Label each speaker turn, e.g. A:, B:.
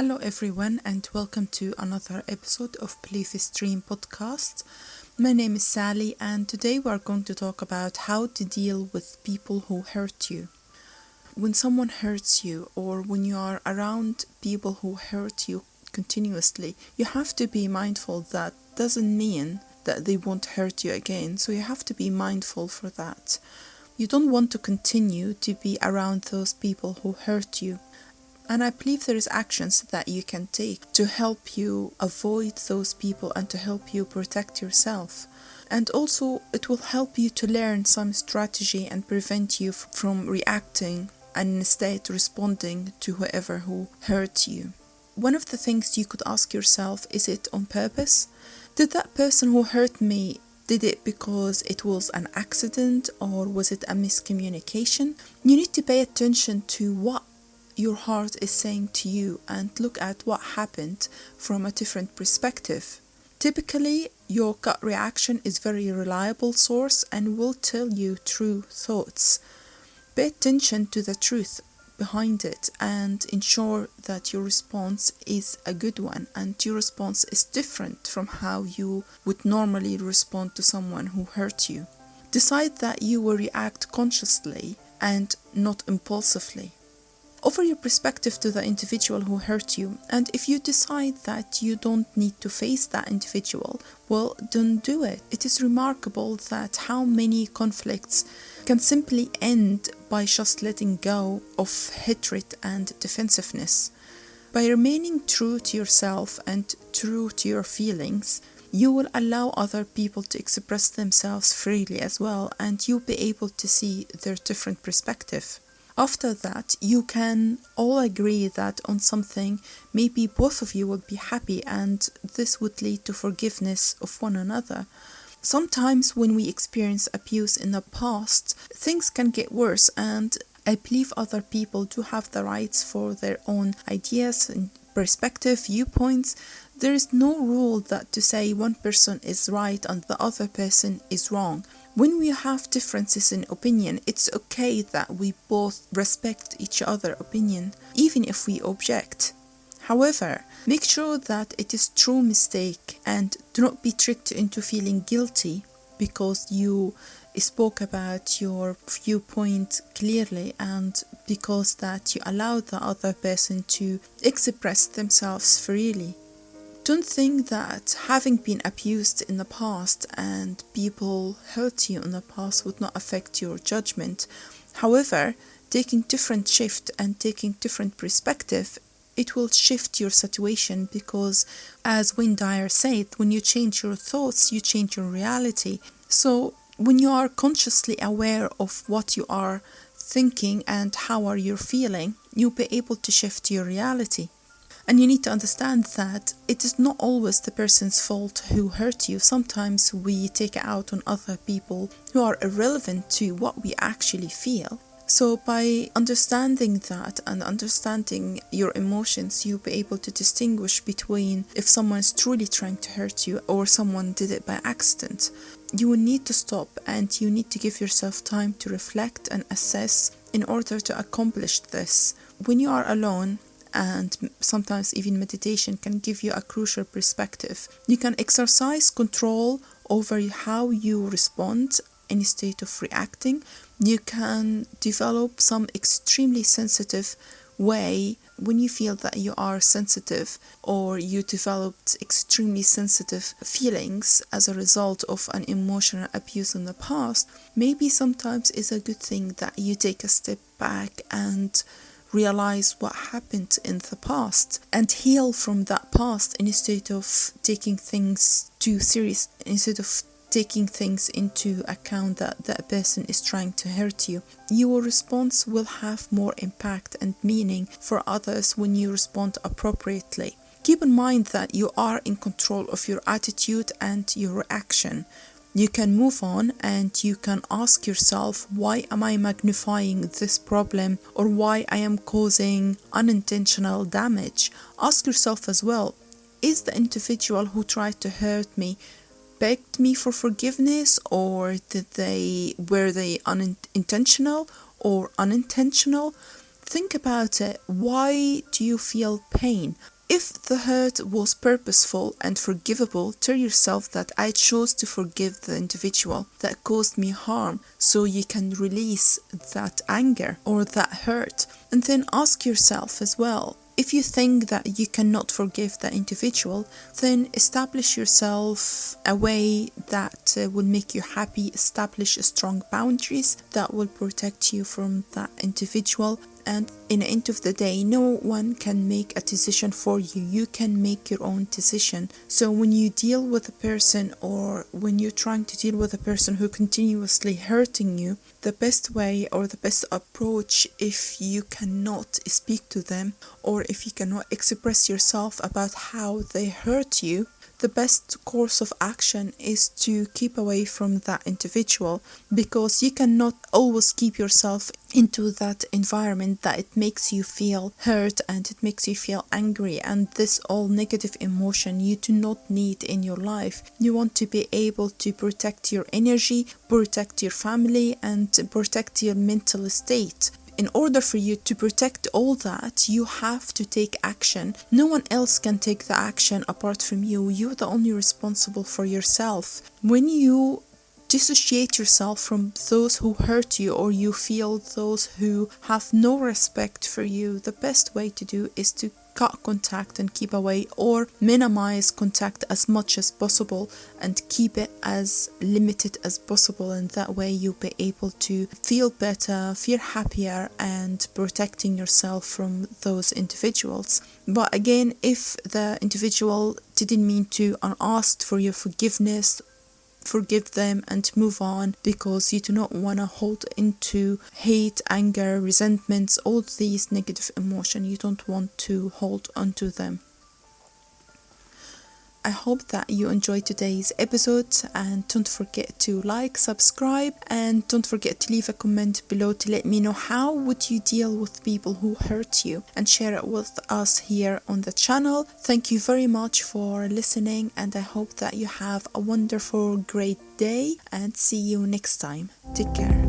A: Hello everyone and welcome to another episode of Belief Stream podcast. My name is Sally and today we are going to talk about how to deal with people who hurt you. When someone hurts you or when you are around people who hurt you continuously, you have to be mindful that doesn't mean that they won't hurt you again, so you have to be mindful for that. You don't want to continue to be around those people who hurt you. And I believe there is actions that you can take to help you avoid those people and to help you protect yourself. And also it will help you to learn some strategy and prevent you from reacting and instead responding to whoever who hurt you. One of the things you could ask yourself, is it on purpose? Did that person who hurt me did it because it was an accident or was it a miscommunication? You need to pay attention to what your heart is saying to you and look at what happened from a different perspective. Typically, your gut reaction is a very reliable source and will tell you true thoughts. Pay attention to the truth behind it and ensure that your response is a good one and your response is different from how you would normally respond to someone who hurt you. Decide that you will react consciously and not impulsively. Offer your perspective to the individual who hurt you, and if you decide that you don't need to face that individual, well, don't do it. It is remarkable that how many conflicts can simply end by just letting go of hatred and defensiveness. By remaining true to yourself and true to your feelings, you will allow other people to express themselves freely as well, and you'll be able to see their different perspective. After that, you can all agree that on something, maybe both of you would be happy and this would lead to forgiveness of one another. Sometimes when we experience abuse in the past, things can get worse, and I believe other people do have the rights for their own ideas and perspective, viewpoints. There is no rule that to say one person is right and the other person is wrong. When we have differences in opinion, it's okay that we both respect each other's opinion, even if we object. However, make sure that it is true mistake and do not be tricked into feeling guilty because you spoke about your viewpoint clearly and because that you allowed the other person to express themselves freely. Don't think that having been abused in the past and people hurt you in the past would not affect your judgment. However, taking different shift and taking different perspective, it will shift your situation because, as Wayne Dyer said, when you change your thoughts, you change your reality. So when you are consciously aware of what you are thinking and how are you feeling, you'll be able to shift your reality. And you need to understand that it is not always the person's fault who hurt you. Sometimes we take it out on other people who are irrelevant to what we actually feel. So by understanding that and understanding your emotions, you'll be able to distinguish between if someone is truly trying to hurt you or someone did it by accident. You will need to stop and you need to give yourself time to reflect and assess in order to accomplish this. When you are alone, and sometimes even meditation can give you a crucial perspective. You can exercise control over how you respond instead of reacting. You can develop some extremely sensitive way when you feel that you are sensitive or you developed extremely sensitive feelings as a result of an emotional abuse in the past. Maybe sometimes it's a good thing that you take a step back and realize what happened in the past and heal from that past instead of taking things too serious, instead of taking things into account that that person is trying to hurt you. Your response will have more impact and meaning for others when you respond appropriately. Keep in mind that you are in control of your attitude and your reaction. You can move on and you can ask yourself, why am I magnifying this problem or why I am causing unintentional damage? Ask yourself as well, is the individual who tried to hurt me begged me for forgiveness or were they unintentional or unintentional? Think about it. Why do you feel pain? If the hurt was purposeful and forgivable, tell yourself that I chose to forgive the individual that caused me harm, so you can release that anger or that hurt. And then ask yourself as well, if you think that you cannot forgive the individual, then establish yourself a way that will make you happy. Establish strong boundaries that will protect you from that individual. And in the end of the day, no one can make a decision for you. You can make your own decision. So when you deal with a person, or when you're trying to deal with a person who continuously hurting you, the best way or the best approach, if you cannot speak to them or if you cannot express yourself about how they hurt you, the best course of action is to keep away from that individual, because you cannot always keep yourself into that environment that it makes you feel hurt and it makes you feel angry, and this all negative emotion you do not need in your life. You want to be able to protect your energy, protect your family, and protect your mental state. In order for you to protect all that, you have to take action. No one else can take the action apart from you. You're the only responsible for yourself. When you dissociate yourself from those who hurt you, or you feel those who have no respect for you, the best way to do is to cut contact and keep away, or minimize contact as much as possible and keep it as limited as possible. And that way you'll be able to feel better, feel happier, and protecting yourself from those individuals. But again, if the individual didn't mean to and asked for your forgiveness, forgive them and move on, because you do not want to hold into hate, anger, resentments, all these negative emotions. You don't want to hold onto them. I hope that you enjoyed today's episode, and don't forget to like, subscribe, and don't forget to leave a comment below to let me know how would you deal with people who hurt you, and share it with us here on the channel. Thank you very much for listening, and I hope that you have a wonderful, great day, and see you next time. Take care.